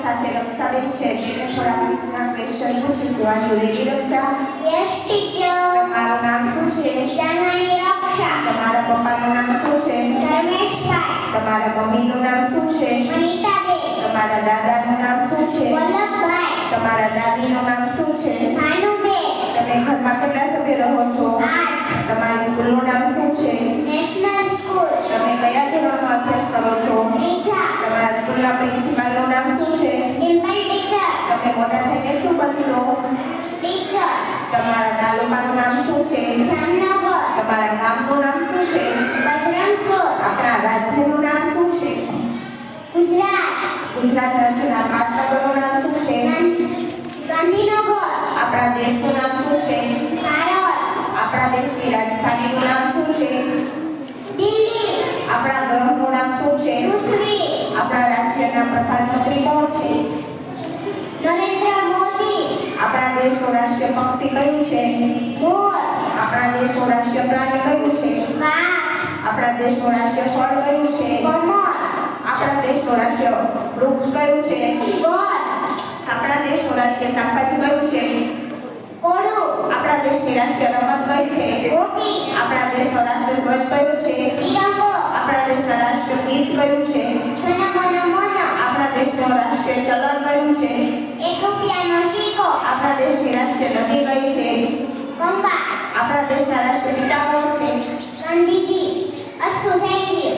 સાથે રક્ષાબેન છે તેને થોડા ક્વિઝના ક્વેશ્ચન પૂછીશું. Are you ready Raksha? Yes teacher. તમારું નામ શું છે? જાનવાની રક્ષા. તમારા પપ્પાનું નામ શું છે? ધર્મેશભાઈ. તમારા મમ્મીનું નામ શું છે? અનિતાબેન. તમારા દાદાનું નામ શું છે? વલ્લભભાઈ. તમારા દાદીનું નામ શું છે? ભાનુબેન. તમે ઘરમાં કેટલા સભ્યો રહો છો? 8. તમારી સ્કૂલનું નામ શું છે? National school. તમે કયા ધોરણમાં અભ્યાસ કરો છો? ત્રીજા. તમારા સ્કૂલના પ્રિન્સિપાલનું નામ શું છે? ડિમ્પલ ટીચર. તમે મોટા થઈને શું બનશો? ટીચર. તમારા તાલુકાનું નામ શું છે? જામનગર. તમારા ગામનું નામ શું છે? બજરંગપુર. આપણા રાજ્યનું નામ શું છે? ગુજરાત. ગુજરાત રાજ્યના પાટનગરનું નામ શું છે? ગાંધીનગર. આપણા દેશનું નામ શું છે? ભારત. આપણા દેશની રાજધાનીનું નામ શું છે? દિલ્હી. આપણા ગ્રહનું નામ શું છે? પૃથ્વી. આપણા રાજ્યના પ્રધાનમંત્રી કોણ છે? નરેન્દ્ર મોદી. આપણા દેશનું રાષ્ટ્રીય પક્ષી કયું છે? મોર. આપણા દેશનું રાષ્ટ્રીય પ્રાણી કયું છે? વાઘ. આપણા દેશનું રાષ્ટ્રીય ફળ કયું છે? કમળ. આપણા દેશનું રાષ્ટ્રીય વૃક્ષ કયું છે? બોર. આપણા દેશનું રાષ્ટ્રીય શાકભાજી કયું છે? કોળું. આપણા દેશની રાષ્ટ્રીય રમત કઈ છે? હોકી. આપણા દેશનો રાષ્ટ્રીય ધ્વજ કયો છે? તિરંગો. આપણા દેશના રાષ્ટ્રીય ગીત કયું છે? જન મન મન. આપણા દેશનું રાષ્ટ્રીય ચલણ કયું છે? 1 રૂપિયાનો સિક્કો. આપણા દેશની રાષ્ટ્રીય નદી કઈ છે? ગંગા. આપણા દેશના રાષ્ટ્રીય પિતા કોણ છે? ગાંધીજી. અસ્તુ થેન્ક યુ.